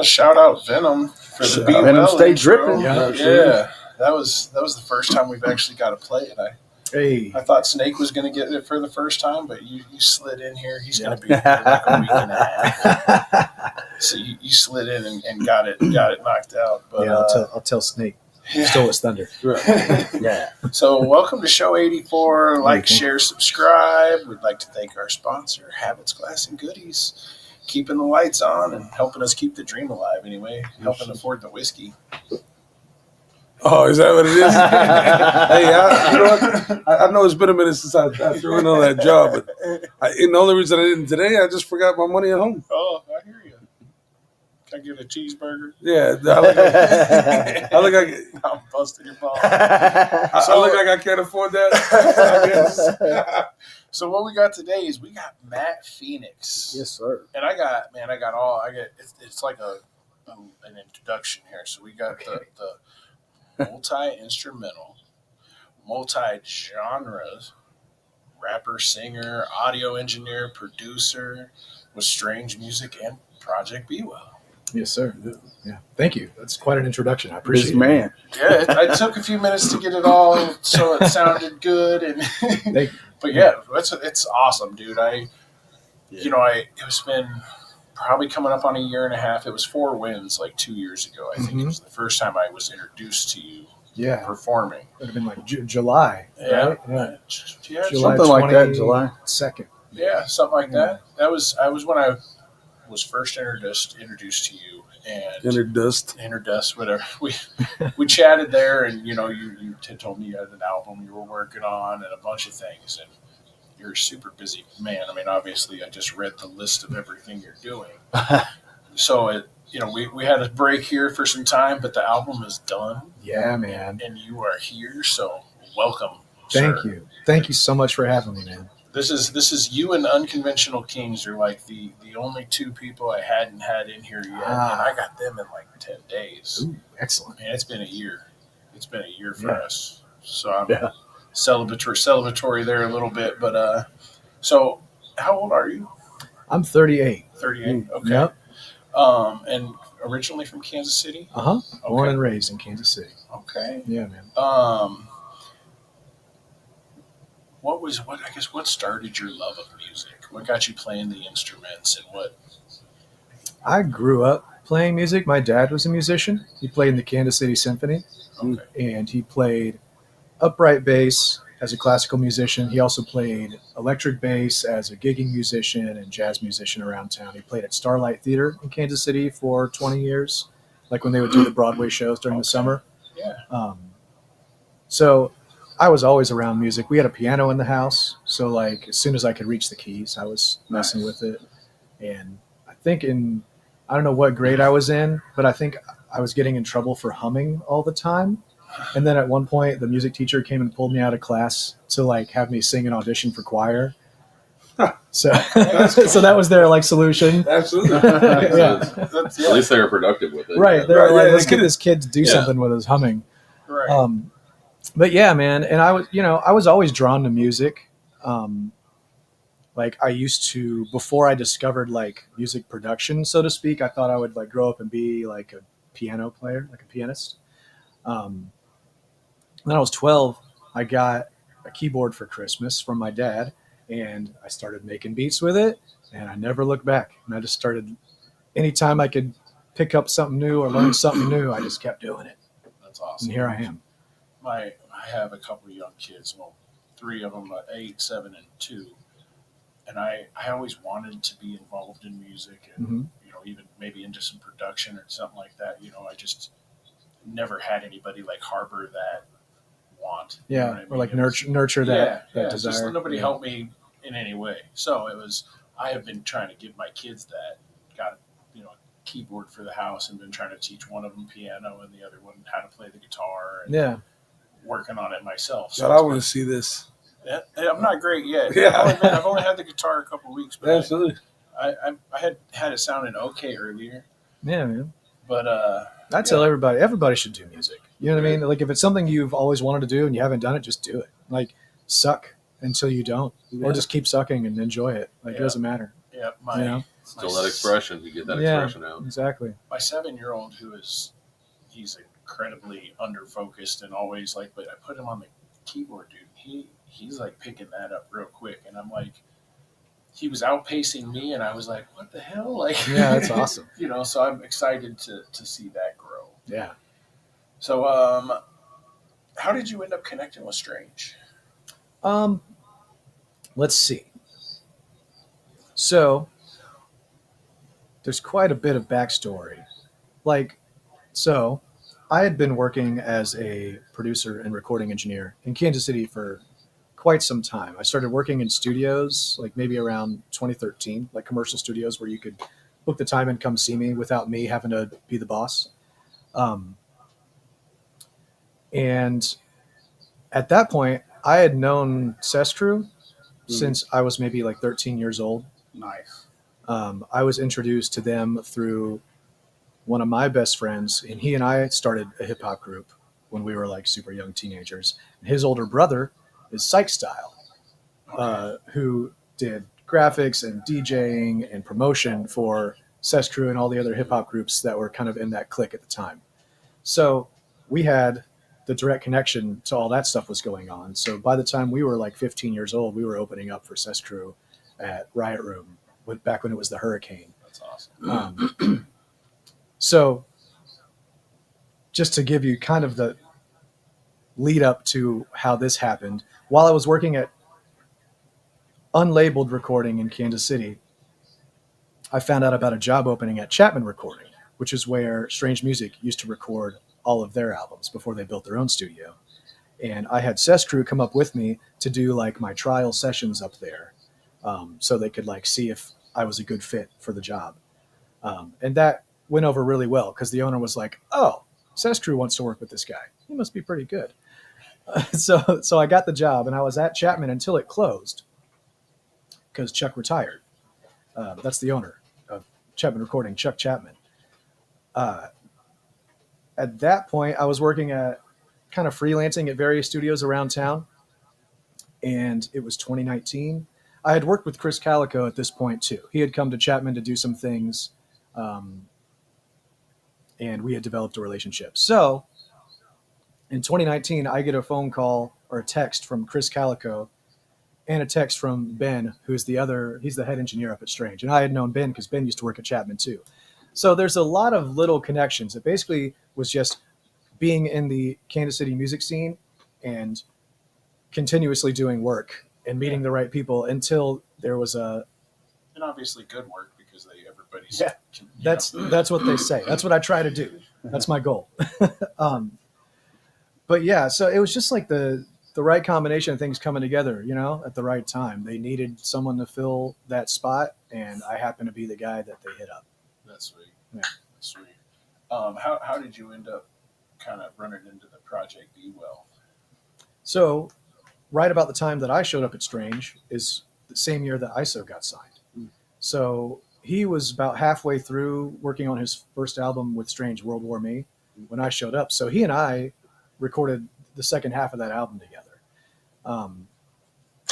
shout out Venom for the Be Venom Well Stay intro. Drippin'. Yeah. That was the first time we've actually got to play it. I thought Snake was going to get it for the first time, but you slid in here. He's going to be here like a week and a half. So you slid in and got it knocked out. But yeah, I'll tell Snake. Stole his thunder. Yeah. So welcome to show 84. Like, share, subscribe. We'd like to thank our sponsor, Habits, Glass, and Goodies, keeping the lights on and helping us keep the dream alive anyway, helping afford the whiskey. Oh, is that what it is? Hey, you know what? I know it's been a minute since I threw in on that job, but the only reason I didn't today, I just forgot my money at home. Oh, I hear you. Can I get a cheeseburger? Yeah, I'm busting your balls. I look like I can't afford that. So what we got today is we got Matt Phoenix. Yes, sir. And it's like an introduction here. So we got the multi-instrumental, multi-genres, rapper, singer, audio engineer, producer with Strange Music and Project Be Well. Yes, sir. Yeah. Thank you. That's quite an introduction. I appreciate This man. Yeah, I took a few minutes to get it all so it sounded good, but yeah, it's awesome, dude. It's been probably coming up on a year and a half. It was 4 Winds like 2 years ago. I think it was the first time I was introduced to you. Yeah. Performing. It would have been like July. Yeah. Right? Yeah. July Something like that, July 2nd. Yeah, something like that. I was when I was first introduced to you, and introduced, whatever. We chatted there, and you told me you had an album you were working on and a bunch of things, and you're a super busy man. I mean, obviously, I just read the list of everything you're doing. So we had a break here for some time, but the album is done. Yeah, man. And you are here, so welcome. Thank you. Thank you so much for having me, man. This is you and Unconventional Kings are like the only 2 people I hadn't had in here yet, and I got them in like 10 days. Ooh, excellent. Man, it's been a year. It's been a year for us. So I'm celebratory there a little bit. But so how old are you? I'm 38. 38. Okay. Yep. And originally from Kansas City? Okay. Born and raised in Kansas City. Okay. Yeah, man. What started your love of music? What got you playing the instruments, and what? I grew up playing music. My dad was a musician. He played in the Kansas City Symphony. Okay. And he played upright bass as a classical musician. He also played electric bass as a gigging musician and jazz musician around town. He played at Starlight Theater in Kansas City for 20 years, like when they would do the Broadway shows during the summer. Yeah. So I was always around music. We had a piano in the house, so like as soon as I could reach the keys, I was messing with it. And I think I don't know what grade I was in, but I think I was getting in trouble for humming all the time. And then at one point, the music teacher came and pulled me out of class to like have me sing an audition for choir. So, so that was their like solution. Absolutely. At least they were productive with it. Right. They were like, let's get this kid to do something with his humming. Right. But yeah, man. And I was always drawn to music. Like I used to, before I discovered like music production, so to speak, I thought I would like grow up and be like a piano player, like a pianist. When I was 12, I got a keyboard for Christmas from my dad, and I started making beats with it, and I never looked back. And I just started, anytime I could pick up something new or learn something new, I just kept doing it. That's awesome. And here I am. I have a couple of young kids. Well, 3 of them, 8, 7, and 2. And I always wanted to be involved in music and, even maybe into some production or something like that. I just never had anybody like harbor that want. Yeah. You know what I mean? Or like nurture that desire. Just nobody helped me in any way. So I have been trying to give my kids that, got, a keyboard for the house, and been trying to teach one of them piano and the other one how to play the guitar. And working on it myself. So I want to see this. Yeah, I'm not great yet. Yeah. I've only had the guitar a couple of weeks. But Absolutely. I had it sounding okay earlier. Yeah, man. But I tell everybody should do music. You know what I mean? Like if it's something you've always wanted to do and you haven't done it, just do it. Like suck until you don't, or just keep sucking and enjoy it. Like it doesn't matter. Yeah, Still that expression. You get that Yeah. expression out. Exactly. My 7-year-old, he's incredibly under-focused and always like, but I put him on the keyboard, dude. He's like picking that up real quick. And I'm like, he was outpacing me, and I was like, what the hell? Like, Yeah, that's awesome. So I'm excited to see that grow. Yeah. So, how did you end up connecting with Strange? Let's see. So, there's quite a bit of backstory. So I had been working as a producer and recording engineer in Kansas City for quite some time. I started working in studios, like maybe around 2013, like commercial studios where you could book the time and come see me without me having to be the boss. And at that point, I had known Sestru since I was maybe like 13 years old. Nice. I was introduced to them through one of my best friends, and he and I started a hip hop group when we were like super young teenagers. And his older brother is Psych Style, who did graphics and DJing and promotion for Sestru and all the other hip hop groups that were kind of in that clique at the time. So we had the direct connection to all that stuff was going on. So by the time we were like 15 years old, we were opening up for Sestru at Riot Room back when it was the Hurricane. That's awesome. So just to give you kind of the lead up to how this happened, while I was working at Unlabeled Recording in Kansas City, I found out about a job opening at Chapman Recording, which is where Strange Music used to record all of their albums before they built their own studio. And I had Sestru come up with me to do like my trial sessions up there, so they could like see if I was a good fit for the job. And that went over really well because the owner was like, oh, Sestru wants to work with this guy. He must be pretty good. So I got the job, and I was at Chapman until it closed because Chuck retired. That's the owner of Chapman Recording, Chuck Chapman. At that point, I was working at kind of freelancing at various studios around town, and it was 2019. I had worked with Krizz Kaliko at this point too. He had come to Chapman to do some things, and we had developed a relationship. So in 2019, I get a phone call or a text from Krizz Kaliko and a text from Ben, he's the head engineer up at Strange. And I had known Ben because Ben used to work at Chapman too. So there's a lot of little connections. It basically was just being in the Kansas City music scene and continuously doing work and meeting the right people until there was and obviously good work because everybody's that's what they say. That's what I try to do. That's my goal. But yeah, so it was just like the right combination of things coming together, at the right time. They needed someone to fill that spot, and I happened to be the guy that they hit up. That's sweet. Yeah. That's sweet. How did you end up kind of running into the Project Be Well? So right about the time that I showed up at Strange is the same year that ISO got signed. So he was about halfway through working on his first album with Strange, World War Me, when I showed up. So he and I recorded the second half of that album together. And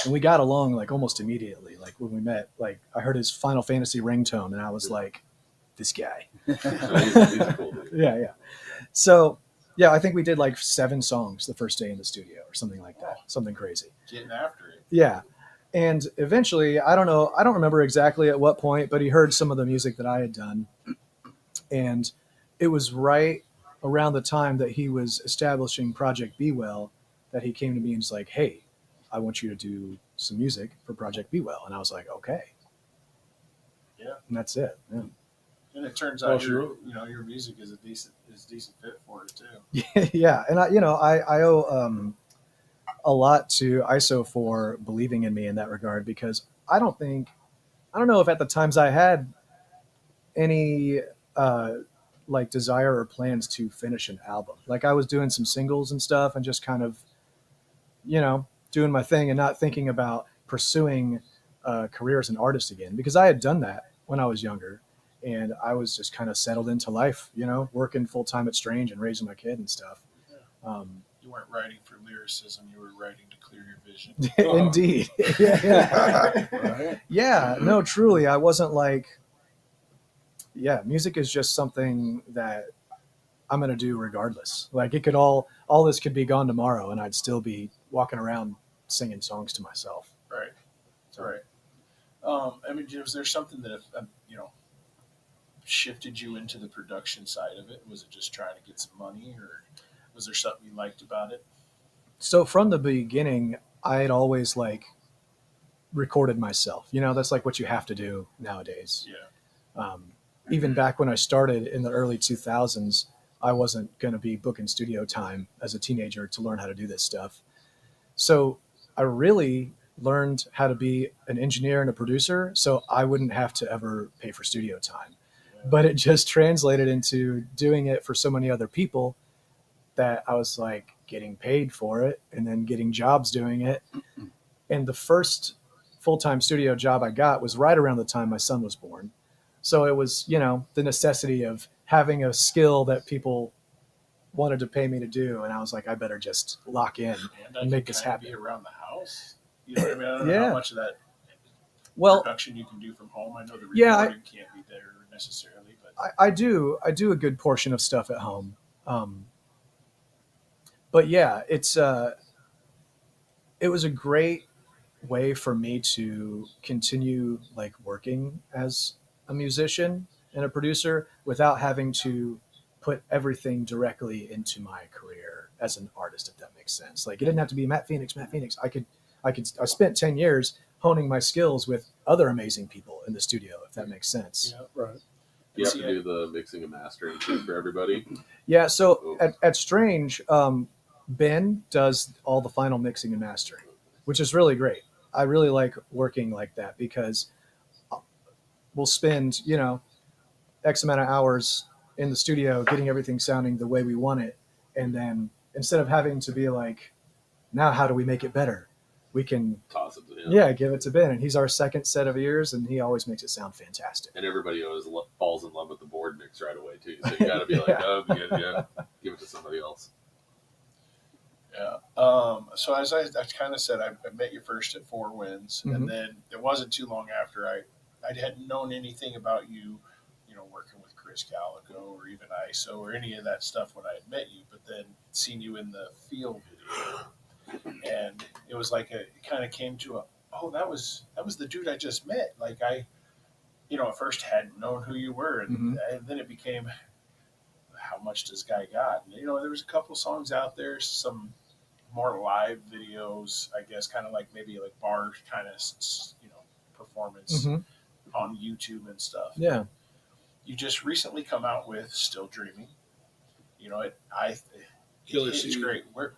we got along like almost immediately. Like when we met, like I heard his Final Fantasy ringtone and I was like, this guy. He's a cool dude. Yeah. So yeah, I think we did like 7 songs the first day in the studio or something like that. Something crazy. Getting after it. Yeah. And eventually, I don't remember exactly at what point, but he heard some of the music that I had done. And it was right around the time that he was establishing Project Be Well that he came to me and was like, hey, I want you to do some music for Project Be Well. And I was like, okay. Yeah. And that's it. Yeah. And it turns out your music is a decent fit for it too. Yeah. And I owe a lot to ISO for believing in me in that regard, because I don't know if at the times I had any like desire or plans to finish an album. Like I was doing some singles and stuff and just kind of, doing my thing and not thinking about pursuing a career as an artist again, because I had done that when I was younger and I was just kind of settled into life, working full time at Strange and raising my kid and stuff. You weren't writing for lyricism, you were writing to clear your vision. Indeed. Yeah. Right? Yeah, no, truly. I wasn't like, yeah, music is just something that I'm going to do regardless. Like it could all this could be gone tomorrow and I'd still be walking around singing songs to myself. Right. So, Right. I mean, was there something that shifted you into the production side of it? Was it just trying to get some money, or was there something you liked about it? so from the beginning, I had always like recorded myself. You know, that's like what you have to do nowadays. Yeah. Even back when I started in the early 2000s, I wasn't going to be booking studio time as a teenager to learn how to do this stuff. So I really learned how to be an engineer and a producer so I wouldn't have to ever pay for studio time. But it just translated into doing it for so many other people that I was like getting paid for it and then getting jobs doing it. And the first full-time studio job I got was right around the time my son was born. So it was, you know, the necessity of having a skill that people wanted to pay me to do. And I was like, I better just lock in and make this happen. Be around the house. You know what I mean? I don't know Yeah. how much of that Well, production you can do from home. I know the Yeah, recording can't be there necessarily, but I do a good portion of stuff at home. But yeah, it was a great way for me to continue like working as a musician and a producer without having to put everything directly into my career as an artist, if that makes sense. Like it didn't have to be Matt Phoenix. I spent 10 years honing my skills with other amazing people in the studio, if that makes sense. yeah. Right. You have to do the mixing and mastering too for everybody. Yeah. So at Strange, Ben does all the final mixing and mastering, which is really great. I really like working like that because we'll spend, you know, X amount of hours in the studio getting everything sounding the way we want it. And then instead of having to be like, now how do we make it better? We can Toss it to him. Yeah, give it to Ben. And he's our second set of ears and he always makes it sound fantastic. And everybody always falls in love with the board mix right away too. So you got to be like, oh, yeah, give it to somebody else. Yeah. So as I kind of said, I met you first at Four Winds, and then it wasn't too long after I hadn't known anything about you, you know, working with Krizz Kaliko or even ISO or any of that stuff when I had met you. But then seen you in the field video, and it was like it kind of came to that was the dude I just met. Like at first hadn't known who you were, and then it became, how much does guy got? And, there was a couple songs out there, some more live videos, I guess, kind of like maybe like bar kind of, performance on YouTube and stuff. Yeah. You just recently come out with Still Dreaming. It's great. Where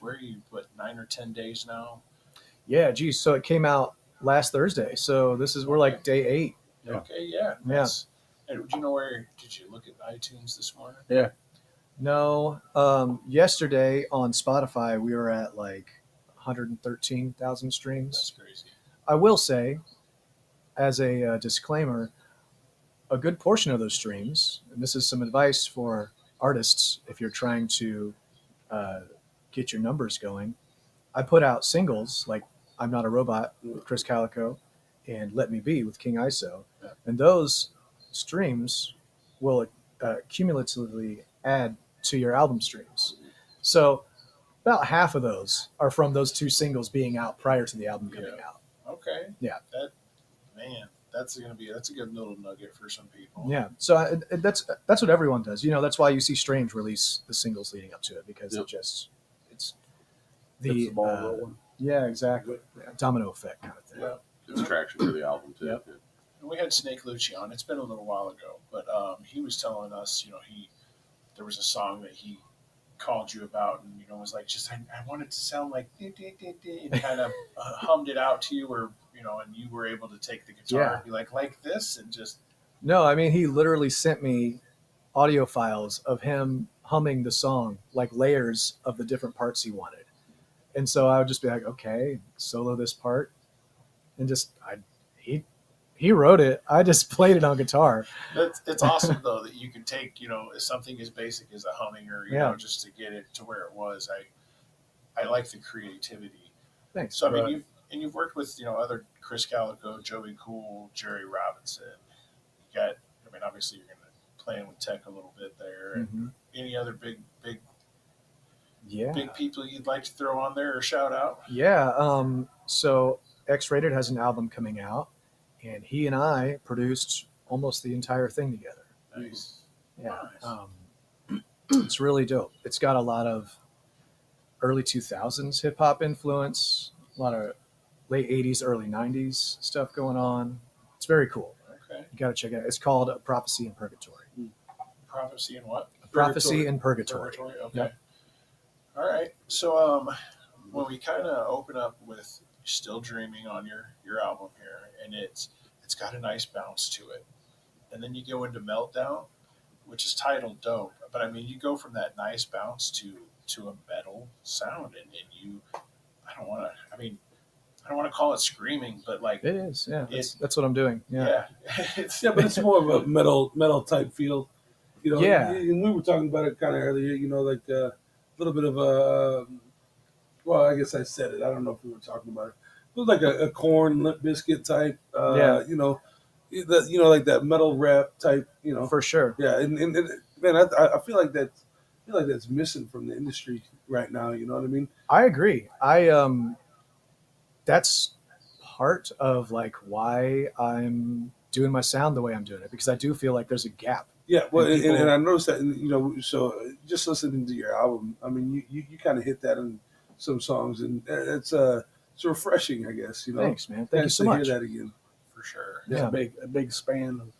are you? What, 9 or 10 days now? Yeah, geez. So it came out last Thursday. So we're like day 8. Yeah. Okay, yeah. Yeah. And do you know where? Did you look at iTunes this morning? Yeah. No. Yesterday on Spotify, we were at like 113,000 streams. That's crazy. I will say, as a disclaimer, a good portion of those streams, and this is some advice for artists if you're trying to get your numbers going, I put out singles like I'm Not a Robot with Krizz Kaliko and Let Me Be with King ISO. Yeah. And those streams will cumulatively add to your album streams. So about half of those are from those 2 singles being out prior to the album coming out. Okay. Yeah. That's a good little nugget for some people. Yeah. So that's what everyone does. That's why you see Strange release the singles leading up to it, because it's the ball rolling. Yeah, exactly. Domino effect kind of thing. Yeah. It's traction for the album too. Yep. And we had Snake Lucci on. It's been a little while ago, but he was telling us, there was a song that he called you about, and was like, just I wanted to sound like and kind of hummed it out to you, or and you were able to take the guitar and be like this, and just. No, I mean, he literally sent me audio files of him humming the song, like layers of the different parts he wanted. And so I would just be like, okay, solo this part. And he wrote it. I just played it on guitar. It's awesome though that you can take, something as basic as a humming or, just to get it to where it was. I like the creativity. Thanks. So, I mean, you've worked with, other Krizz Kaliko, Joey Cool, Jehry Robinson. You got, I'm obviously you're going to playing with Tech a little bit there. And any other big people you'd like to throw on there or shout out? Yeah. So X-Rated has an album coming out, and he and I produced almost the entire thing together. Nice. Yeah. Nice. It's really dope. It's got a lot of early 2000s hip hop influence, a lot of late 80s, early 90s stuff going on. It's very cool. Okay. You got to check it out. It's called Prophecy in Purgatory. Prophecy in what? Prophecy in Purgatory. Okay. Yep. All right. So when we kind of open up with Still Dreaming on your album here, and it's got a nice bounce to it. And then you go into Meltdown, which is titled Dope. But I mean, you go from that nice bounce to a metal sound, and you, I don't want to call it screaming, but like it is. Yeah. That's what I'm doing. Yeah. But it's more of a metal type feel. You know, yeah. And we were talking about it kind of earlier, you know, like a little bit of a, well, I guess I said it. I don't know if we were talking about it. It was like a Korn, Limp Bizkit type, you know, like that metal rap type, you know. For sure. Yeah, and man, I feel like that's missing from the industry right now. You know what I mean? I agree. That's part of like why I'm doing my sound the way I'm doing it, because I do feel like there's a gap. Yeah, well, and I noticed that, you know, so just listening to your album, I mean, you kind of hit that in some songs, and it's refreshing, I guess. You know, thanks, man. Thank you so much. Hear that again, for sure. Yeah, a big span of.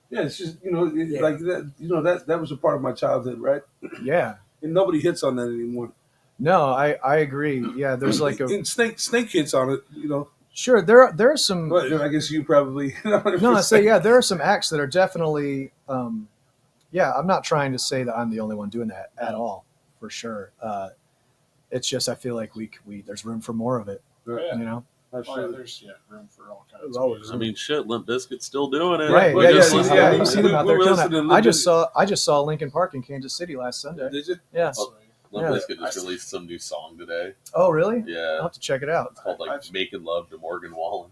Yeah, it's just, you know, like that. You know, that was a part of my childhood, right? Yeah, and nobody hits on that anymore. No, I agree. Yeah, there's like and Snake hits on it, you know. Sure, there are some. Well, I guess you probably. No, I say there are some acts that are definitely. I'm not trying to say that I'm the only one doing that at all, for sure. It's just I feel like we there's room for more of it. Right. You know. There's room for all kinds of music. I mean, shit, Limp Bizkit's still doing it. Right. You see them out there killing it. I just saw Linkin Park in Kansas City last Sunday. Did you? Yeah. Limp Bizkit just released some new song today. Oh, really? Yeah. I'll have to check it out. It's called Making Love to Morgan Wallen.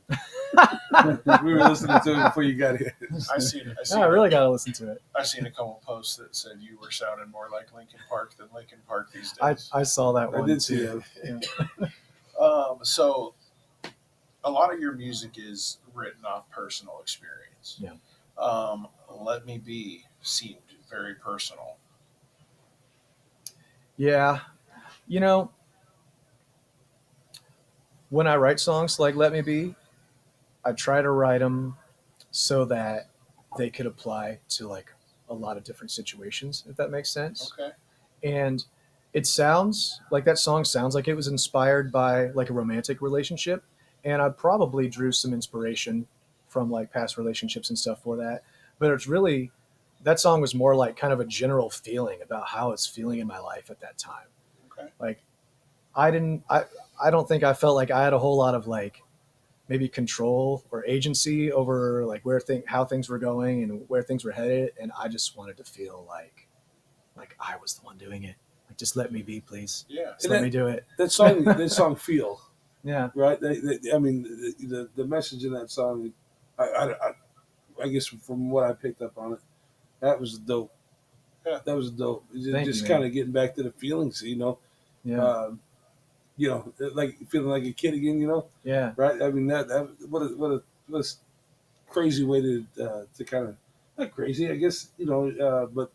We were listening to it before you got here. I really got to listen to it. I've seen a couple posts that said you were sounding more like Linkin Park than Linkin Park these days. I saw that one. I did see that. Yeah. So a lot of your music is written off personal experience. Yeah. Let Me Be seemed very personal. Yeah. You know, when I write songs like Let Me Be, I try to write them so that they could apply to like a lot of different situations, if that makes sense. Okay. And it sounds like that song sounds like it was inspired by like a romantic relationship. And I probably drew some inspiration from like past relationships and stuff for that. But it's really, that song was more like kind of a general feeling about how it's feeling in my life at that time. Okay. Like I don't think I felt like I had a whole lot of like maybe control or agency over like how things were going and where things were headed. And I just wanted to feel like I was the one doing it. Like, just let me be, please. Yeah. Just let me do it. That song Feel. Yeah. Right. I mean, the message in that song, I guess from what I picked up on it, that was dope. Yeah. That was dope. Just you, kind of getting back to the feelings, you know. Yeah. You know, like feeling like a kid again, you know. Yeah. Right. I mean, what a crazy way to kind of, not crazy, I guess, you know, but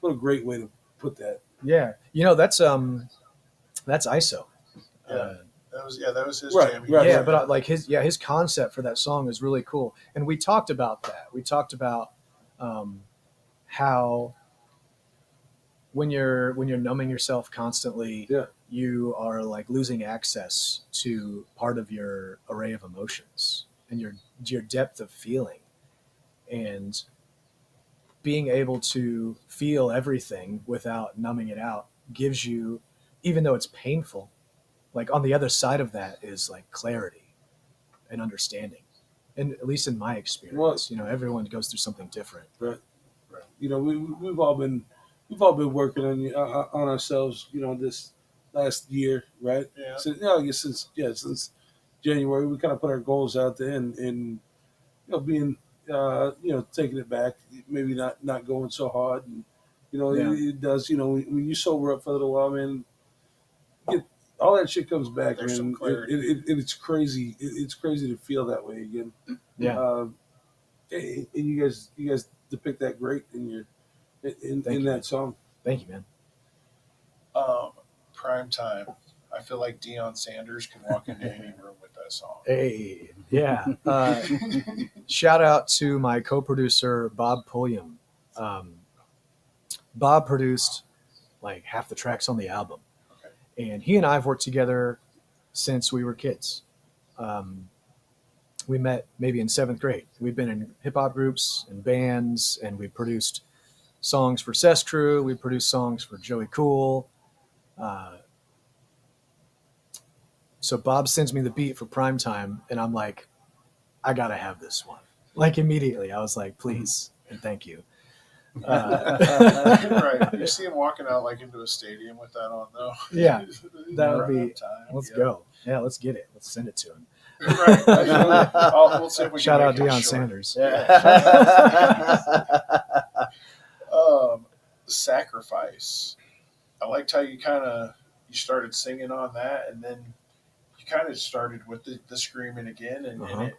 what a great way to put that. Yeah. You know, that's ISO. Yeah. That was his jam. Right, yeah, but like his concept for that song is really cool, and we talked about that. We talked about how when you're numbing yourself constantly, you are like losing access to part of your array of emotions and your depth of feeling, and being able to feel everything without numbing it out gives you, even though it's painful, like on the other side of that is like clarity and understanding. And at least in my experience, you know, everyone goes through something different. Right. You know, we've all been working on ourselves, you know, this last year, right? Yeah. So, you know, I guess since January, we kind of put our goals out there and you know, being taking it back, maybe not going so hard, and Yeah. it does. When you sober up for a little while, man, all that shit comes back, There's some man. clarity. It's crazy. It's crazy to feel that way again. Yeah. And you guys depict that great in your in Thank you, man. that song. Thank you, man. Prime time. I feel like Deion Sanders can walk into any room with that song. Hey, yeah. Shout out to my co-producer Bob Pulliam. Bob produced like half the tracks on the album, and he and I have worked together since we were kids. We met maybe in 7th grade. We've been in hip hop groups and bands, and we produced songs for Cess Crew. We produced songs for Joey Cool. So Bob sends me the beat for Prime Time, and I'm like, I gotta have this one. Like immediately, I was like, please and thank you. Right. You see him walking out like into a stadium with that on, though. Yeah, that would be. Time. Let's go. Yeah, let's get it. Let's send it to him. Right. We'll see if we Shout can out make it Deion short. Sanders. Sacrifice. I liked how you started singing on that, and then you kind of started with the screaming again, and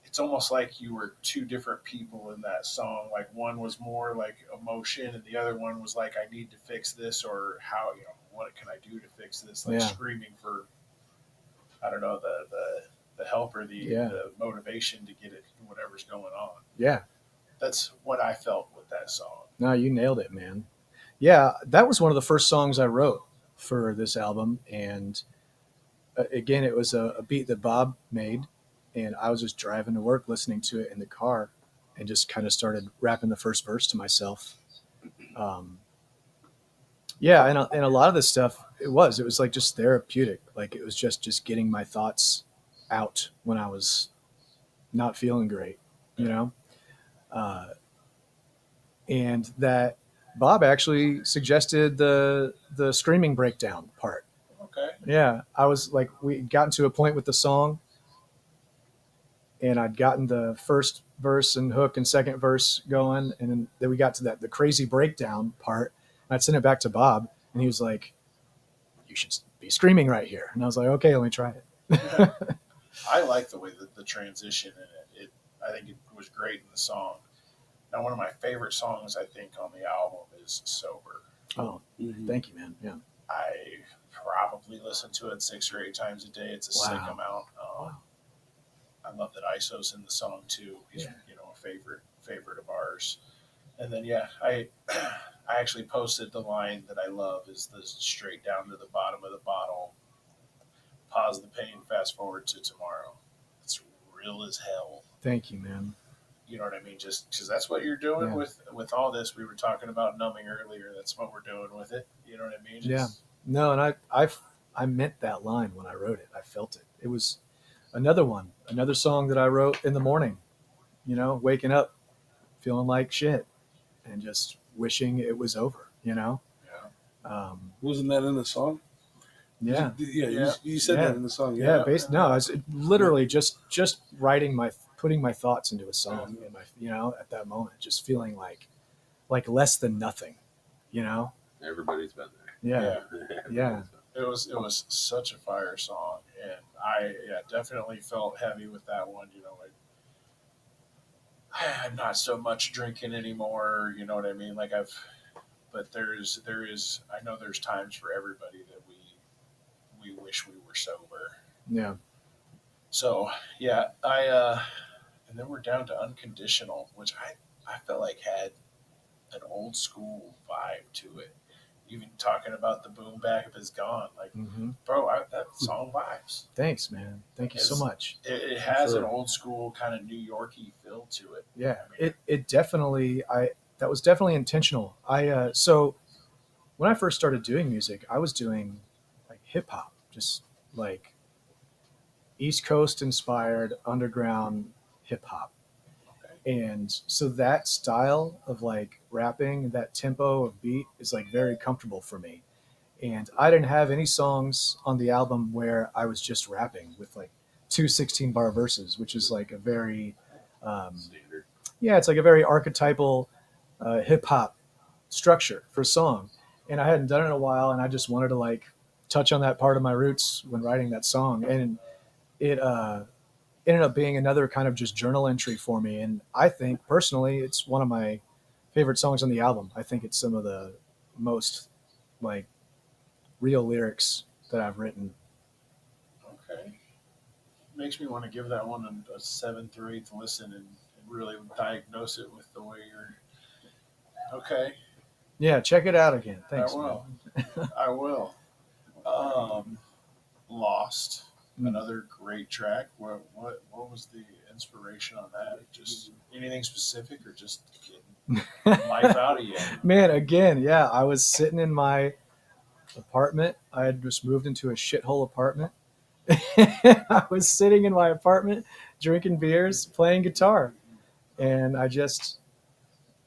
it's almost like you were two different people in that song. Like one was more like emotion, and the other one was like, I need to fix this, or how, what can I do to fix this? Like screaming for, I don't know, the help or the motivation to get it, whatever's going on. Yeah. That's what I felt with that song. No, you nailed it, man. Yeah, that was one of the first songs I wrote for this album. And again, it was a beat that Bob made. And I was just driving to work, listening to it in the car, and just kind of started rapping the first verse to myself. Yeah, and a lot of this stuff, it was like just therapeutic. Like it was just getting my thoughts out when I was not feeling great, and that Bob actually suggested the screaming breakdown part. Okay. Yeah, I was like, we gotten to a point with the song, and I'd gotten the first verse and hook and second verse going, and then we got to the crazy breakdown part. And I'd send it back to Bob, and he was like, "You should be screaming right here." And I was like, "Okay, let me try it." I like the way that the transition in it. I think it was great in the song. Now, one of my favorite songs, I think, on the album is "Sober." Oh, thank you, man. Yeah, I probably listen to it 6 or 8 times a day. It's a sick amount. I love that ISO's in the song too. He's a favorite of ours. And then I actually posted the line that I love is the straight down to the bottom of the bottle. Pause the pain, fast forward to tomorrow. It's real as hell. Thank you, man. You know what I mean? Just because that's what you're doing with all this. We were talking about numbing earlier. That's what we're doing with it. You know what I mean? No, and I meant that line when I wrote it. I felt it. It was another song that I wrote in the morning, waking up feeling like shit and just wishing it was over, Wasn't that in the song? Yeah. You said that in the song. No, I was literally just putting my thoughts into a song in my, at that moment, just feeling like less than nothing, Everybody's been there. Yeah. It was such a fire song, and I definitely felt heavy with that one. I'm not so much drinking anymore. You know what I mean? But there is. I know there's times for everybody that we wish we were sober. Yeah. So and then we're down to Unconditional, which I felt like had an old school vibe to it. Even talking about the boom bap is gone. Like, bro, that song vibes. Thanks, man. Thank you so much. It has an old school kind of New Yorky feel to it. Yeah, it definitely. That was definitely intentional. So when I first started doing music, I was doing like hip hop, just like East Coast inspired underground hip hop. And so that style of like rapping, that tempo of beat is like very comfortable for me. And I didn't have any songs on the album where I was just rapping with like 2 16-bar verses, which is like a very Standard. Yeah, it's like a very archetypal hip hop structure for song, and I hadn't done it in a while, and I just wanted to like touch on that part of my roots when writing that song, and it ended up being another kind of just journal entry for me. And I think personally, it's one of my favorite songs on the album. I think it's some of the most like real lyrics that I've written. Okay. Makes me want to give that one a seventh or eighth listen and really diagnose it with the way you're. Okay. Yeah, check it out again. Thanks. I will. I will. Lost. Another great track. What was the inspiration on that? Just anything specific, or just getting life out of you? Man, again, yeah, I was sitting in my apartment. I had just moved into a shithole apartment. I was sitting in my apartment, drinking beers, playing guitar, and I just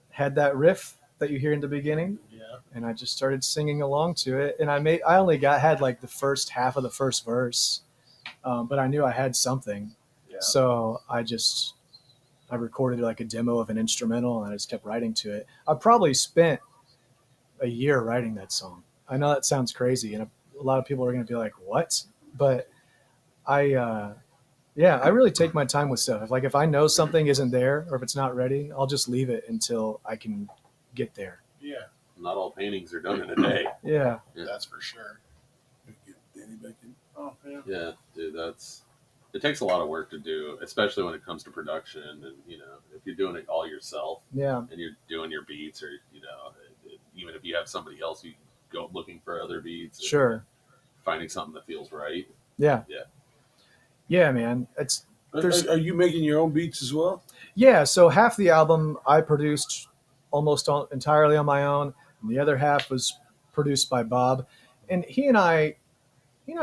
had that riff that you hear in the beginning. Yeah. And I just started singing along to it. And I only had like the first half of the first verse. But I knew I had something, Yeah. so I recorded like a demo of an instrumental, and I just kept writing to it. I probably spent a year writing that song. I know that sounds crazy, and a lot of people are going to be like, "What?" But I really take my time with stuff. If I know something isn't there or if it's not ready, I'll just leave it until I can get there. Yeah. Not all paintings are done in a day. Yeah. That's for sure. Danny back in. Oh yeah. Yeah, dude, it takes a lot of work to do, especially when it comes to production. And if you're doing it all yourself, Yeah. and you're doing your beats, or even if you have somebody else, you go looking for other beats. Sure. Finding something that feels right. Yeah. Yeah. Yeah, man. Are you making your own beats as well? Yeah, so half the album I produced almost entirely on my own, and the other half was produced by Bob. And he and I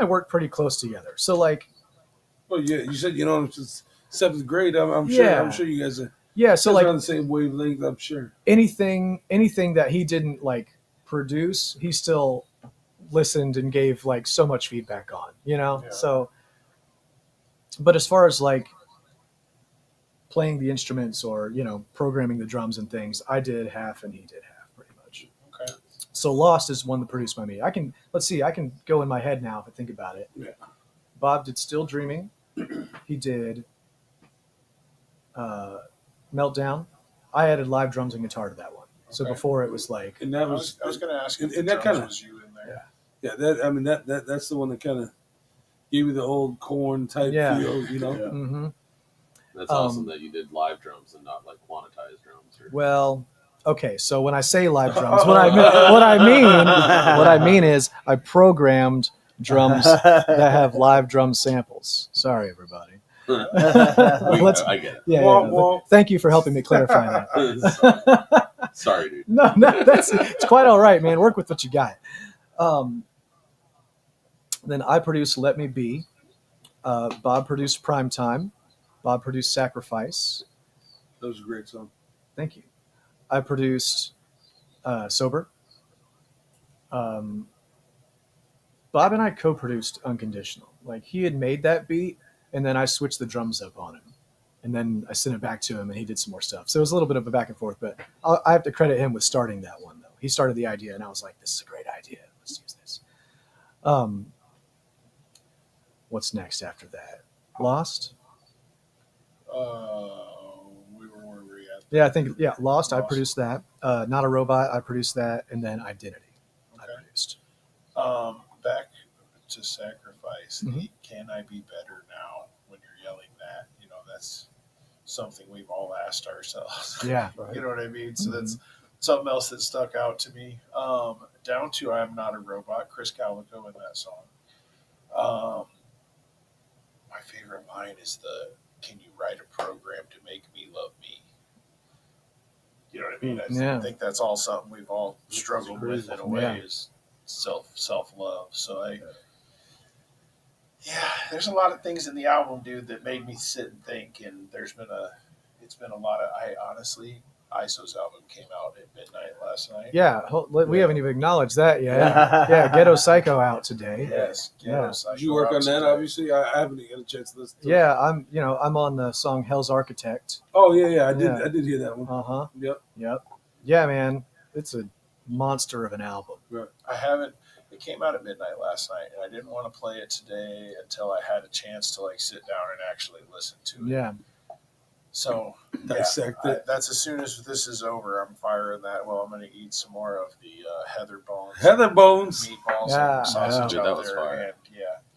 worked pretty close together. So like, well, yeah, you said since seventh grade. I'm Yeah. sure you guys are. Yeah, so You guys like are on the same wavelength. I'm sure. anything that he didn't like produce, he still listened and gave like so much feedback on. Yeah. So, but as far as like playing the instruments or programming the drums and things, I did half and he did half, pretty much. Okay. So Lost is one that produced by me. I can go in my head now if I think about it. Yeah. Bob did Still Dreaming. He did Meltdown. I added live drums and guitar to that one. So Okay. before it was like, And that was I was going to ask you. and that kinda- was you in there. yeah. That's the one that kind of gave me the old Corn type Yeah. feel. Yeah. mm-hmm. That's awesome that you did live drums and not like quantized drums. Well, okay. So when I say live drums, what I mean is I programmed drums that have live drum samples. Sorry, everybody. I get it. Yeah. Wah, wah. Thank you for helping me clarify that. Sorry, dude. No, it's quite all right, man. Work with what you got. Then I produced Let Me Be. Bob produced Prime Time. Bob produced Sacrifice. That was a great song. Thank you. I produced Sober. Bob and I co-produced Unconditional. Like he had made that beat, and then I switched the drums up on him, and then I sent it back to him, and he did some more stuff. So it was a little bit of a back and forth, but I have to credit him with starting that one, though. He started the idea, and I was like, "This is a great idea. Let's use this." What's next after that? Lost. Where were we at? Yeah, I think Lost. I produced that. Not a Robot. I produced that, and then Identity. I Okay. produced. Back to Sacrifice. Mhm. Can I be better now? When you're yelling that, that's something we've all asked ourselves. Yeah. You know what I mean? So Mhm. that's something else that stuck out to me. Down to I'm Not a Robot, Krizz Kaliko in that song. My favorite line is can you write a program to make me love me? You know what I mean? Yeah. I think that's all something we've all struggled with in a way Yeah. is self-love. So there's a lot of things in the album, dude, that made me sit and think, and it's been a lot of, I honestly, ISO's album came out at midnight last night. Yeah, we haven't even acknowledged that yet. Yeah, Ghetto Psycho out today. Yes, Ghetto Yeah. Psycho. Did you work on that? today. Obviously, I haven't had a chance to listen to it. Yeah, I'm on the song Hell's Architect. Oh yeah, I did hear that one. Uh-huh. Yep. Yeah, man. It's a monster of an album. I haven't. It came out at midnight last night, and I didn't want to play it today until I had a chance to like sit down and actually listen to it. Yeah. So Dissect it. that's as soon as this is over, I'm firing that. Well, I'm going to eat some more of the Heather Bones Meatballs. Yeah. and sausage Dude, out that was there. fire. And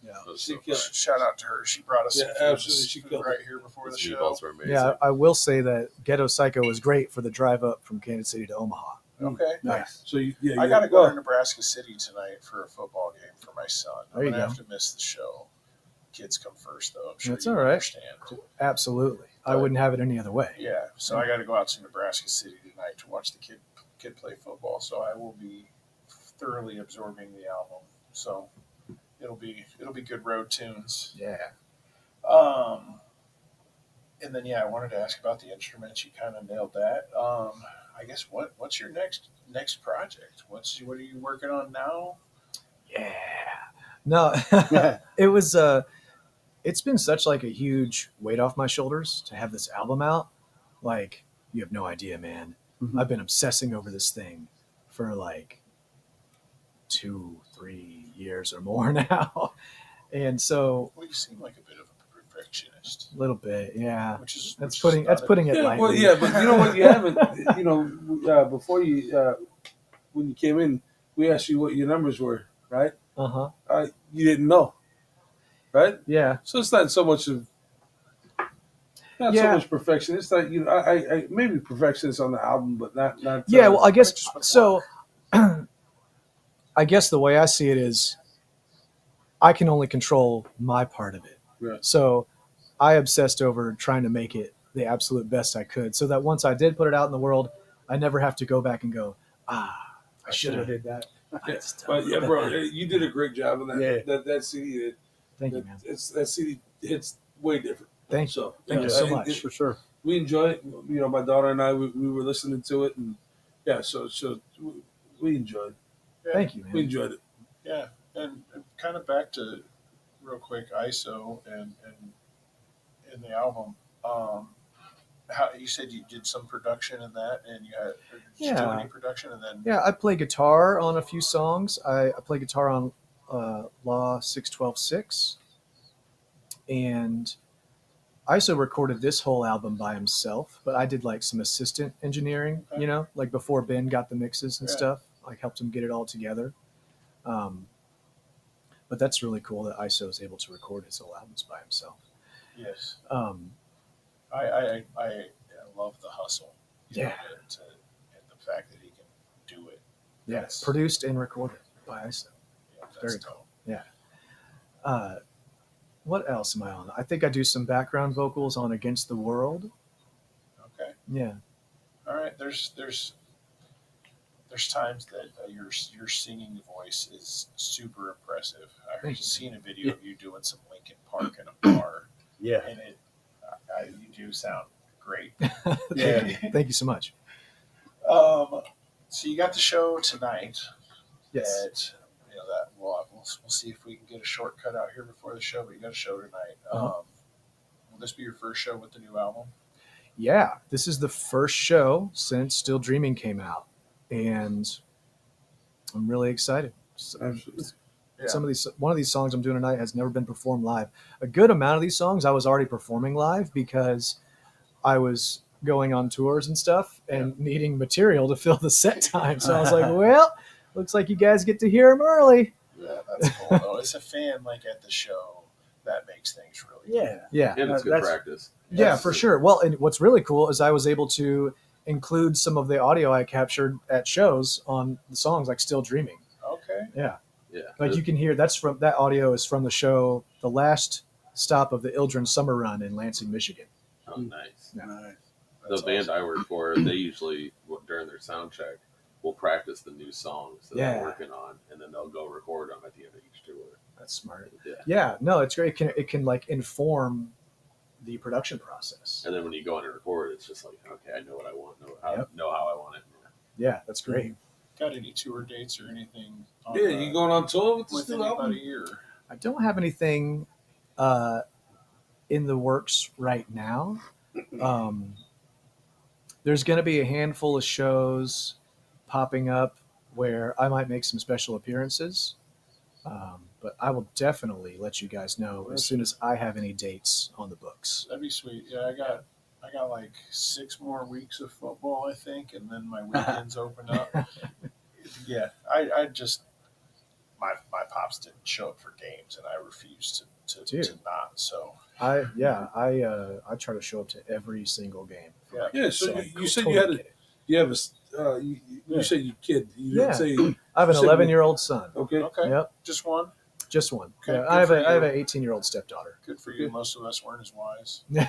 That was She so killed fun. shout out to her. She brought us some food, absolutely. She food killed right here before the Those show. meatballs were amazing. Yeah, I will say that Ghetto Psycho was great for the drive up from Kansas City to Omaha. Okay. Nice. So I got to go to Nebraska City tonight for a football game for my son. I'm There you going to go. have to miss the show. Kids come first, though. I'm sure That's you all right. understand. Absolutely. I wouldn't have it any other way. Yeah, so I got to go out to Nebraska City tonight to watch the kid play football. So I will be thoroughly absorbing the album. So it'll be good road tunes. Yeah. And then I wanted to ask about the instruments. You kind of nailed that. I guess what's your next project? What are you working on now? Yeah. No, it was it's been such like a huge weight off my shoulders to have this album out. Like, you have no idea, man. Mhm. I've been obsessing over this thing for like 2-3 years or more now. And so Well, you seem like a bit of a perfectionist, a little bit, yeah. That's putting it lightly. Well, yeah, but you know what? You haven't. Before you, when you came in, we asked you what your numbers were, right? Uh-huh. You didn't know, right? Yeah. So it's not so much so much perfection. It's like I maybe perfectionist on the album, but not. Yeah, well, I guess just with so. I guess the way I see it is, I can only control my part of it. Right. So I obsessed over trying to make it the absolute best I could, so that once I did put it out in the world, I never have to go back and go, I should have did that. But yeah, bro, you did a great job on that. Yeah. That CD. Thank you, man. That CD hits way different. Thank you. So Thank you so much. For sure. We enjoy it. My daughter and I, we were listening to it, and so we enjoyed it. Yeah, Thank you, We man. enjoyed it. Yeah, and kind of back to real quick ISO and the album. How you said you did some production in that, and did you do Yeah. any production, and then Yeah, I play guitar on a few songs. I play guitar on Law 612-6, and ISO recorded this whole album by himself, but I did like some assistant engineering, Okay. like before Ben got the mixes and Yeah. stuff. I helped him get it all together. But that's really cool that ISO is able to record his whole albums by himself. yes, Um, I love the hustle. Yeah. And the fact that he can do it. yes, produced and recorded by ISO. Yeah, that's Very dope. What else am I on? I think I do some background vocals on Against the World. Okay. Yeah. All right. There's times that your singing voice is super impressive. I've seen a video of you doing some Linkin Park in a bar, Yeah. and you do sound great. Thank you so much. So you got the show tonight. Yes. At, that we'll see if we can get a shortcut out here before the show. But you got a show tonight. Uh-huh. Will this be your first show with the new album? Yeah, this is the first show since Still Dreaming came out, and I'm really excited. Absolutely. Yeah. One of these songs I'm doing tonight has never been performed live. A good amount of these songs I was already performing live because I was going on tours and stuff and needing material to fill the set time. So I was like, well, looks like you guys get to hear them early. Yeah, that's cool though. As a fan, like at the show, that makes things really cool. Yeah. And it's good practice. Yeah, for sure. Well, and what's really cool is I was able to include some of the audio I captured at shows on the songs, like Still Dreaming. Okay. Yeah. Yeah. Like you can hear that audio is from the show, the last stop of the Ildren Summer Run in Lansing, Michigan. Oh, nice. Yeah. Nice. The band I work for, they usually, during their sound check, will practice the new songs that they're working on, and then they'll go record them at the end of each tour. That's smart. Yeah. Yeah, no, it's great. It can like inform the production process. And then when you go in and record, it's just like, okay, I know what I want, know how I want it. Yeah, that's great. Got any tour dates or anything? Yeah, you going on tour with this new album? Anybody or? I don't have anything in the works right now. There's going to be a handful of shows popping up where I might make some special appearances. But I will definitely let you guys know as soon as I have any dates on the books. That'd be sweet. Yeah, I got like 6 more weeks of football, I think, and then my weekends open up. Yeah, I just my pops didn't show up for games, and I refused to not. So I try to show up to every single game. Yeah. So you said you said you kid. You didn't say I have an 11-year-old son. Okay. Yep. Just one. Just one. Okay, Yeah, I have an 18-year-old stepdaughter. Good for you. Most of us weren't as wise. Yeah.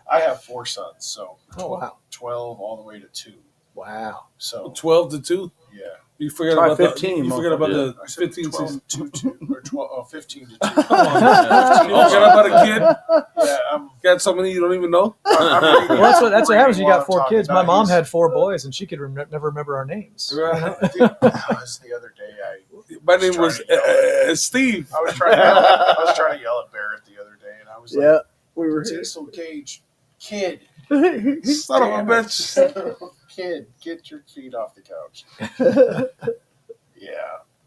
I have 4 sons, so Oh wow. 12 all the way to 2. Wow. So 12 to 2. yeah. You forgot Try about 15, You forgot about the I said 15 12 season. to 2 or 12 or 15 to 2. Come on, man. You forgot about a kid. Yeah, I'm Got somebody you don't even know. reading, Well, that's what happens when you got 4 talking kids. My about mom he's- had 4 boys, and she could never remember our names. Right. Dude, that was the other day. My name was trying Steve. I was trying to yell at Barrett the other day, and I was like, Yeah, we were here. Cecil Gage, kid, Son of a damn bitch. it. Kid, get your feet off the couch. Yeah.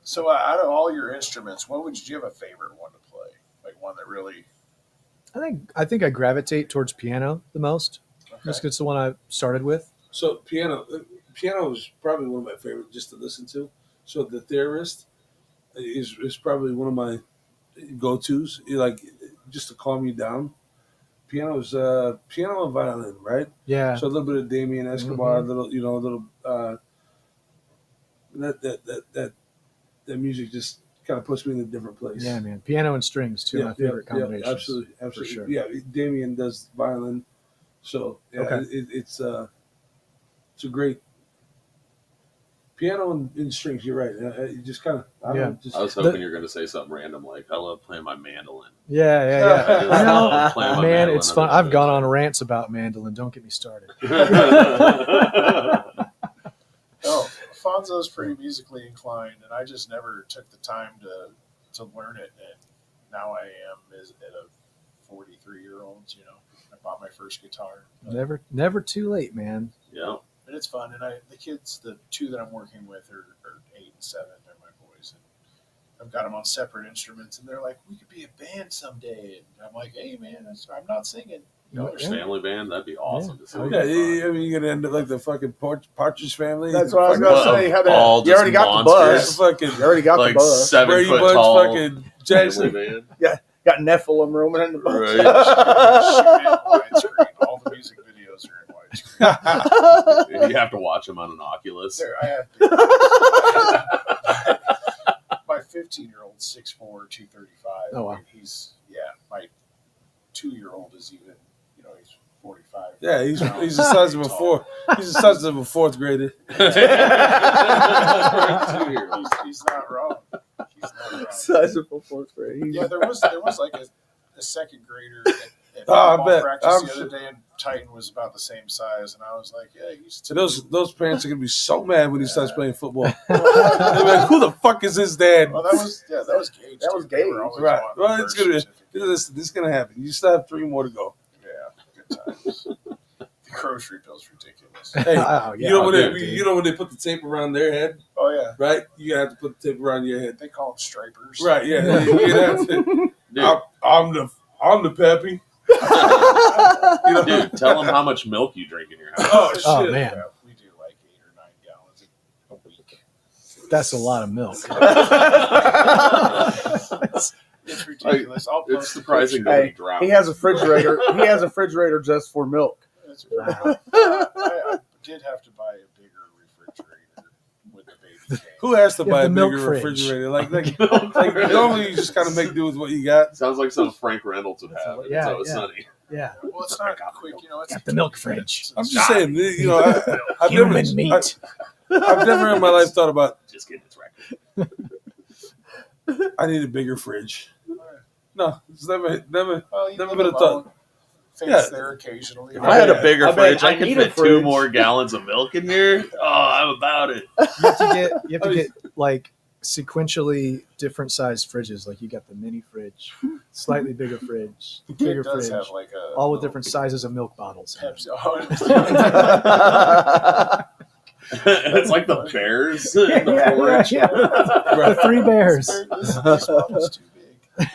So out of all your instruments, do you have a favorite one to play? Like one that really? I think I gravitate towards piano the most. Okay. Just 'cause it's the one I started with. So piano is probably one of my favorite just to listen to. So The Theorist is probably one of my go-tos. Like just to calm you down. Piano and violin, right? Yeah. So a little bit of Damien Escobar, a little that music just kind of puts me in a different place. Yeah, man. Piano and strings, two of my favorite combinations. Yeah, absolutely. For sure. Yeah, Damien does violin, so yeah, Okay. it's a great piano and strings. You're right. You just kind of I was hoping you were going to say something random like, I love playing my mandolin. Yeah. I love playing my Man, mandolin it's fun. on I've the gone show. on rants about mandolin. Don't get me started. Oh, Fonzo's pretty musically inclined, and I just never took the time to learn it. And now I am at a 43-year-old. I bought my first guitar. Never too late, man. Yeah. But it's fun, and the kids, the 2 that I'm working with are 8 and 7. They're my boys, and I've got them on separate instruments, and they're like, "We could be a band someday." And I'm like, "Hey, man, I'm not singing." There's family band, that'd be awesome to see. Yeah, I mean, you're gonna end up like the fucking Partridge Family. That's what I was Fucking- gonna say. How all you already just got the monsters. buzz. Fucking You already got like the buzz. 7 Brady foot Bunch, tall fucking family Jackson. band. Got Nephilim roaming in the buzz. Right. Shoot it in widescreen. All the music videos are in widescreen. You have to watch them on an Oculus. There, I have my 15-year-old 6'4", 235. Oh, wow. My 2-year-old is even, he's 45. Yeah, he's the size of a fourth. He's the size of a 4th grader. He's not wrong. Size of a 4th grade. Yeah, there was like a second grader at I football bet. practice I'm the other day, and Titan was about the same size, and I was like, yeah, he's So those parents are gonna be so mad when he starts playing football. They're like, "Who the fuck is his dad?" Well, that was Gage. That was too. They Gage. were always Right. wanting Well, the it's birth gonna certificate. this is gonna happen. You still have 3 more to go. Yeah, good times. The grocery bill's ridiculous. Hey, Oh, yeah. you know when dude. they put the tape around their head, Oh yeah, right? You gotta have to put the tape around your head. they call them stripers. Right? Yeah. You have to. Dude, I'm the peppy. dude, tell them how much milk you drink in your house. Oh shit! Oh, man. Yeah, we do like 8 or 9 gallons a week. That's a lot of milk. It's ridiculous. I'll It's post surprising the that we Hey, drown. he has a refrigerator. He has a refrigerator just for milk. picture. I did have to buy a bigger refrigerator when the baby came. Who has to You buy have a the milk bigger fridge. refrigerator? Like normally you just kind of make do with what you got. Sounds like something Frank Reynolds would have. Yeah, It's always yeah. sunny. Yeah. Well, it's not quick, It's Got the milk fridge. I'm just saying, I've Human never, meat. I've never in my life thought about Just kidding, it's record. I need a bigger fridge. No, it's never Well, you never live been a thought. alone. Face Yeah. there occasionally. If I had a bigger I bet fridge, I I could need a fit 2 fridge. more gallons of milk in here. Oh, I'm about it. You have to get like sequentially different sized fridges. Like you got the mini fridge, slightly bigger fridge, It bigger does fridge, have like a all with little different sizes of milk bottles. Pepsi. It's like the bears in the Yeah, forest. yeah. The 3 bears. This bottle's too big.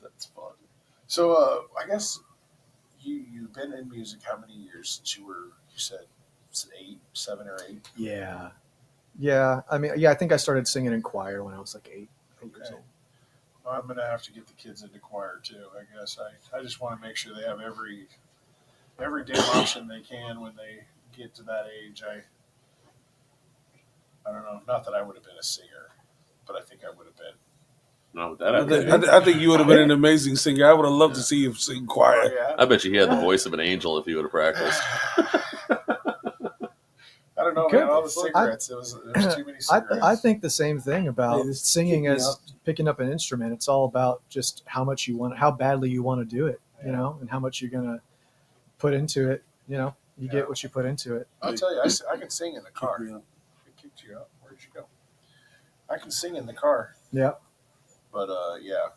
That's fun. So, I guess you've been in music how many years since you said 7 or 8? Yeah. Yeah. I mean, yeah, I think I started singing in choir when I was like 8 years Okay. old. Well, I'm gonna have to get the kids into choir too. I guess I just want to make sure they have every damn option they can when they get to that age. I don't know. Not that I would have been a singer, but I think I would have been. No, that I think you would have been an amazing singer. I would have loved to see you sing choir. Yeah. I bet you he had the voice of an angel if he would have practiced. I don't know, Good. man. All the cigarettes. There was too many cigarettes. I think the same thing about Hey, this singing kicked me as up. picking up an instrument. It's all about just how much you want, how badly you want to do it, you Yeah. know, and how much you're going to put into it. You know, you Yeah. get what you put into it. I'll tell you, I can sing in the car. Kicked me up. It kicked you up. Where'd you go? I can sing in the car, Yeah. but yeah.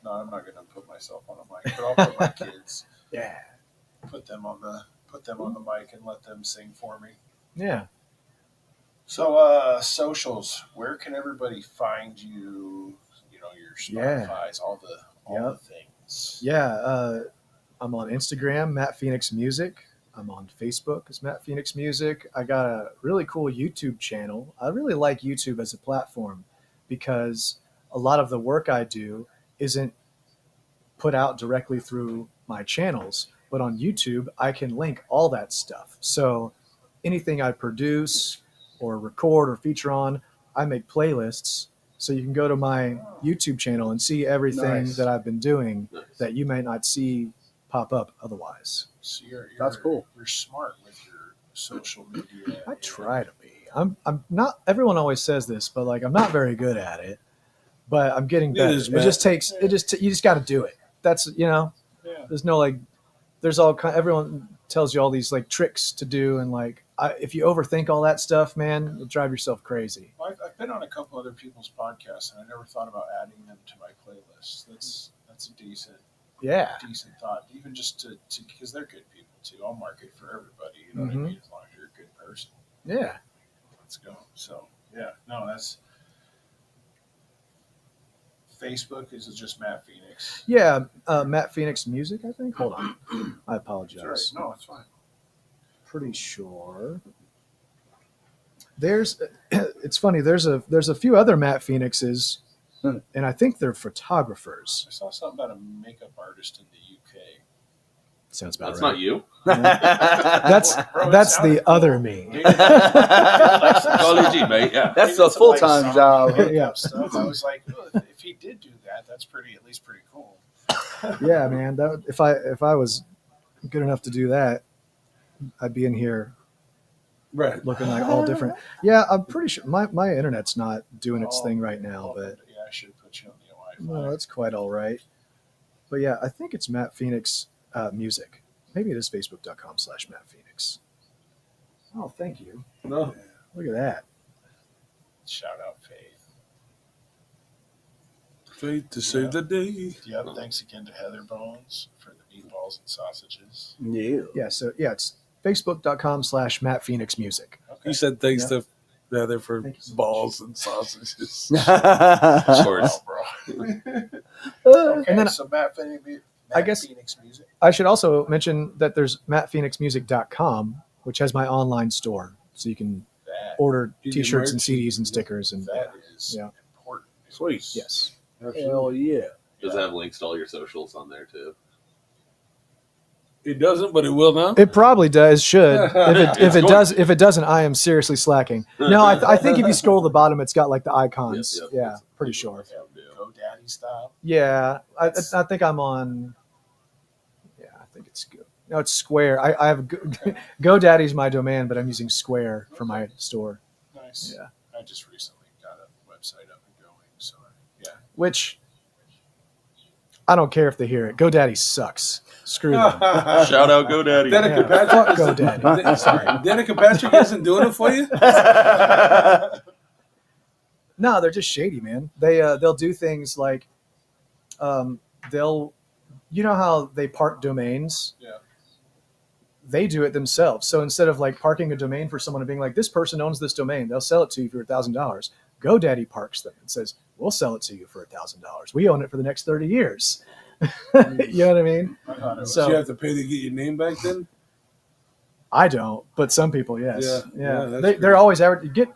No, I'm not going to put myself on a mic, but I'll put my kids, Yeah. put them on the mic and let them sing for me. Yeah. So, socials. Where can everybody find you? You know, your Yeah. Spotify's, all the things. Yeah. I'm on Instagram, Matt Phoenix Music. I'm on Facebook as Matt Phoenix Music. I got a really cool YouTube channel. I really like YouTube as a platform because a lot of the work I do isn't put out directly through my channels, but on YouTube, I can link all that stuff. So anything I produce or record or feature on, I make playlists. So you can go to my YouTube channel and see everything Nice. that I've been doing Nice. that you may not see pop up otherwise. So That's cool. You're smart with your social media. I try to be. I'm not. Everyone always says this, but like I'm not very good at it. But I'm getting Neither better. is It Matt. just takes. You just got to do it. That's Yeah. There's no like. There's all kind. Everyone tells you all these like tricks to do, and like if you overthink all that stuff, man, you'll drive yourself crazy. Well, I've been on a couple other people's podcasts, and I never thought about adding them to my playlist. That's a decent Yeah. thought, even just to because they're good people too. I'll market for everybody. You know what I Mhm. mean? As long as you're a good person, Yeah. let's go. So yeah, no, that's Facebook. Is it just Matt Phoenix? Yeah. Matt Phoenix Music, I think. Hold on. I That's apologize. right. No, it's fine. Pretty sure. There's. It's funny. There's a few other Matt Phoenixes, and I think they're photographers. I saw something about a makeup artist in the UK. Sounds about That's right. not you. That's Bro, it that's sounded the cool. other me. Dude, College, mate. Yeah. That's Maybe a it's full like time some job. makeup Yeah. stuff. I was like, oh, if he did do that, that's at least pretty cool. Yeah, man. If I was good enough to do that, I'd be in here Right. looking like all different. Yeah, I'm pretty sure my internet's not doing its thing right now, but yeah, I should put you on the Wi-Fi. no, that's quite all right. But yeah, I think it's Matt Phoenix Music. Maybe it is Facebook.com/Matt Phoenix. Oh, thank you. No. Look at that. Shout out Faith. Faith to save the day. Yep. Thanks again to Heather Bones for the meatballs and sausages. Yeah. Yeah, so yeah, it's Facebook.com/Matt Phoenix Music. Okay. You said thanks to Heather for Thank you so much. balls and sausages. Of course. Oh, bro. Okay, And then so Matt Phoenix, I guess- Phoenix Music. I should also mention that there's MattPhoenixMusic.com, which has my online store, so you can That order You get T-shirts and merch. CDs and stickers and that is Yeah. important. Sweet. yes. Hell yeah. Does it have links to all your socials on there too? It doesn't, but it will now. It probably does. Should if It's it going does. If it doesn't, I am seriously slacking. No, I think if you scroll to the bottom, it's got like the icons. Yep, Yeah, it's- pretty sure. Go Daddy style. Yeah, I think I'm on. Yeah, I think it's good. No, it's Square. I have GoDaddy's my domain, but I'm using Square for my store. Nice. Yeah. I just recently got a website up and going, so Yeah. Which I don't care if they hear it. GoDaddy sucks. Screw them. Shout out GoDaddy. Danica Yeah, Patrick. fuck GoDaddy. Sorry, Danica Patrick isn't doing it for you. No, they're just shady, man. They'll do things like they'll, you know how they park domains? Yeah. They do it themselves. So instead of like parking a domain for someone and being like, this person owns this domain, they'll sell it to you for $1,000. GoDaddy parks them and says, we'll sell it to you for $1,000. We own it for the next 30 years. You know what I mean? I thought it was. So you have to pay to get your name back then. I don't, but some people, yes. Yeah, that's They're great. always get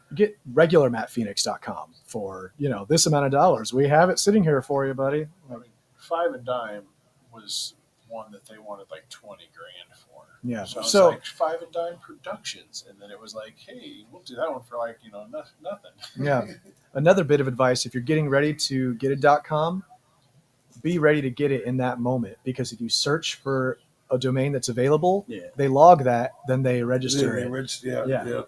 regular mattphoenix.com for, this amount of dollars. We have it sitting here for you, buddy. I mean, Five and Dime was one that they wanted like 20 grand for. Yeah. So it's So like Five and Dime Productions, and then it was like, hey, we'll do that one for like nothing. yeah. Another bit of advice: if you're getting ready to get a .com, be ready to get it in that moment, because if you search for a domain that's available, they log that, then they register it. Yeah.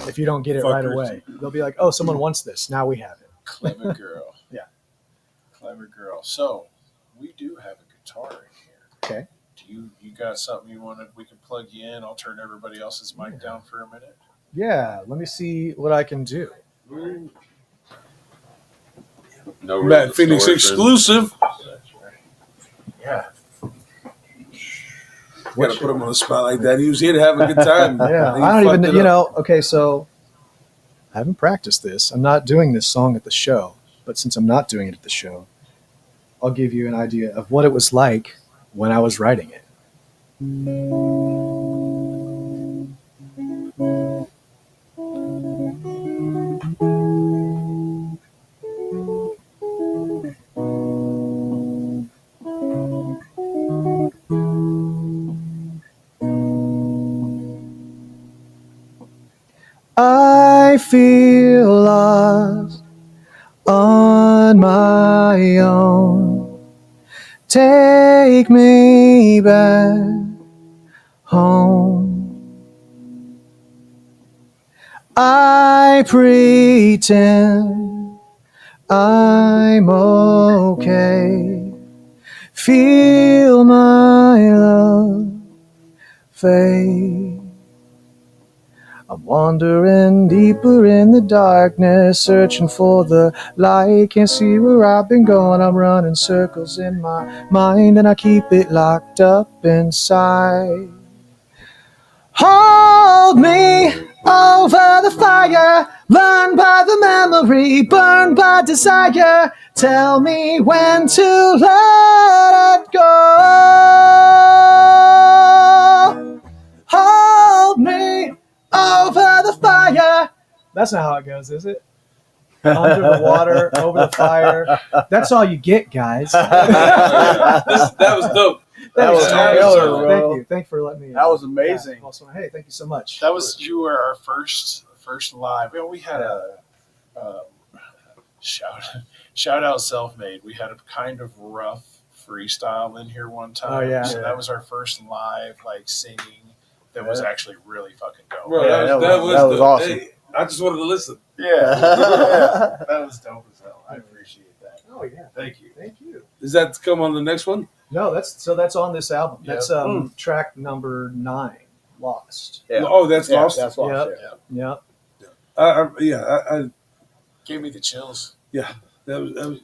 If you don't get it right away, they'll be like, "Oh, someone wants this. Now we have it." Clever girl. Yeah. Clever girl. So we do have a guitar in here. Okay. Do you got something you wanted? We can plug you in. I'll turn everybody else's mic down for a minute. Yeah. Let me see what I can do. No Matt Phoenix distortion. exclusive. Yeah. Got to put him on the spot like that. He was here to have a good time. Yeah. He I don't fucked even. it up. Okay. So I haven't practiced this. I'm not doing this song at the show, but since I'm not doing it at the show, I'll give you an idea of what it was like when I was writing it. I feel lost on my own. Take me back home. I pretend I'm okay. Feel my love fade. I'm wandering deeper in the darkness, searching for the light. Can't see where I've been going. I'm running circles in my mind, and I keep it locked up inside. Hold me over the fire, burned by the memory, burned by desire. Tell me when to let it go. Hold me over the fire. That's not how it goes, is it? Under the water, over the fire. That's all you get, guys. That was dope. That was Thank bro. you. Thank you for letting me. That was amazing. Yeah, awesome. Hey, thank you so much. That was you were our first live. We had a shout out Self-Made. We had a kind of rough freestyle in here one time. Oh, yeah. So that was our first live singing that was actually really fucking dope. Bro, Yeah, that was was awesome. Hey, I just wanted to listen. Yeah. That was dope as hell. I appreciate that. Oh yeah. Thank you. Thank you. Does that come on the next one? No, that's on this album. Yeah. That's track number 9, Lost. Yeah. Oh, that's lost. That's lost. Yep. Yeah. I Gave me the chills. that was I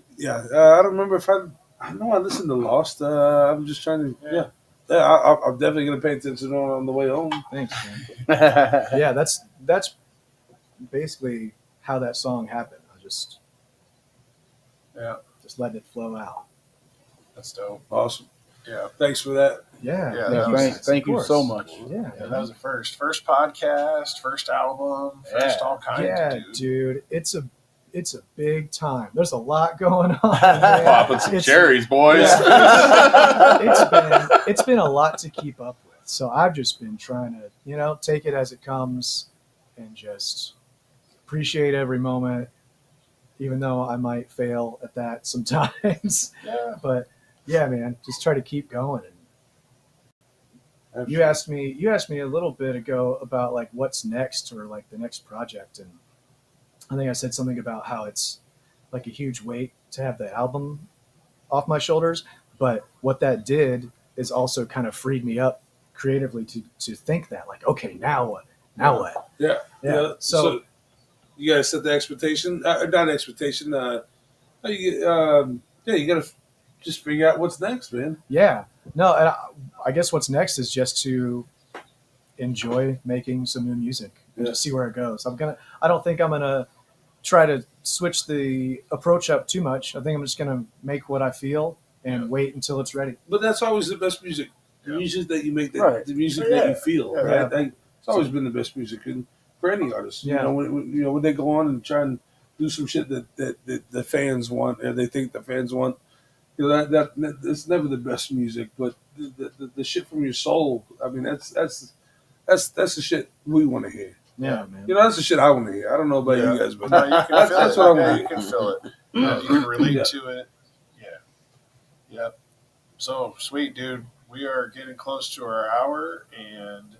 don't remember if I know I listened to Lost. I'm just trying to I'm definitely gonna pay attention on the way home. Thanks, man. Yeah, that's basically how that song happened. I just letting it flow out. That's dope. Awesome. Yeah. Thanks for that. Yeah. Yeah, thank you. Thank you Of so course. much. Yeah. Yeah, that was the first podcast, first album, first all kinds. Yeah, Dude. dude, it's a big time. There's a lot going on. Popping some cherries, boys. Yeah. It's been a lot to keep up with. So I've just been trying to, take it as it comes and just appreciate every moment, even though I might fail at that sometimes. Yeah. But yeah, man, just try to keep going. You asked me a little bit ago about like what's next or like the next project, and I think I said something about how it's like a huge weight to have the album off my shoulders. But what that did is also kind of freed me up creatively to think that, like, okay, now what? Now what? Yeah. So you gotta set the expectation, not expectation. You gotta just figure out what's next, man. yeah, no, and I guess what's next is just to enjoy making some new music and just see where it goes. I don't think I'm gonna try to switch the approach up too much. I think I'm just gonna make what I feel and wait until it's ready. But that's always the best music. The music that you make, Right. the music that you feel, Yeah. right? Like, it's always been the best music, and for any artist, Yeah. when they go on and try and do some shit that the fans want, or they think the fans want, that it's never the best music, but the shit from your soul. I mean, that's the shit we want to hear. Yeah, man. That's the shit I want to hear. I don't know about you guys, but No, you can that's, feel that's it. what I'm Yeah, gonna you hear. can feel it. Yeah, you can relate Yeah. to it. Yeah. Yep. So sweet, dude. We are getting close to our hour, and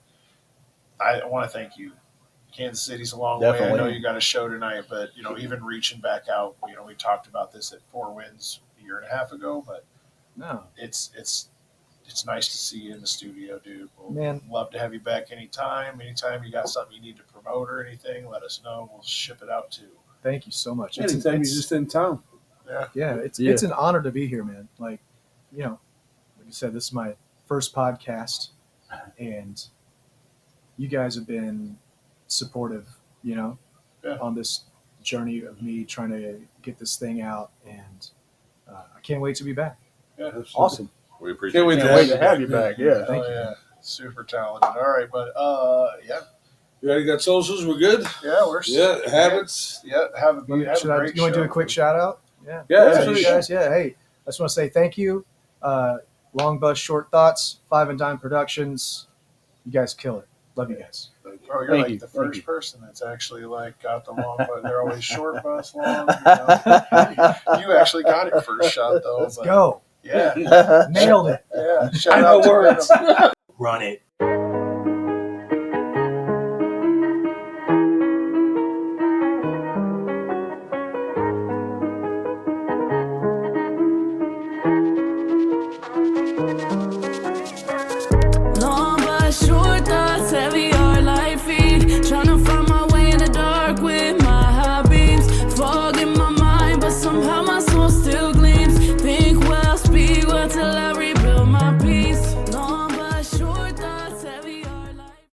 I want to thank you. Kansas City's a long way. I Definitely. know you got a show tonight, but even reaching back out, we talked about this at Four Winds a year and a half ago, but No, it's nice to see you in the studio, dude. We'll man. love to have you back anytime. Anytime you got something you need to promote or anything, let us know. We'll ship it out too. Thank you so much. Anytime you're just in town. It's an honor to be here, man. Like you said, this is my first podcast, and you guys have been supportive, on this journey of me trying to get this thing out, and I can't wait to be back. Yeah, Awesome. We appreciate Can't wait it. to Can't wait to have you back. Yeah. Thank oh, you. yeah. Super talented. All right, but You already got socials. We're good. we're Habits. Yeah, have a You want great to do show. a quick shout out? Yeah. Yeah, So absolutely. you guys, hey, I just want to say thank you. Long Bus Short Thoughts, 5 and Dime Productions. You guys kill it. Love you guys. Bro, you're Thank like you. the Thank first you. person that's actually got the long bus. They're always short bus long. You actually got it first shot though. Let's but go. Yeah, Nailed it. yeah. Shout I know out to words. them. Run it.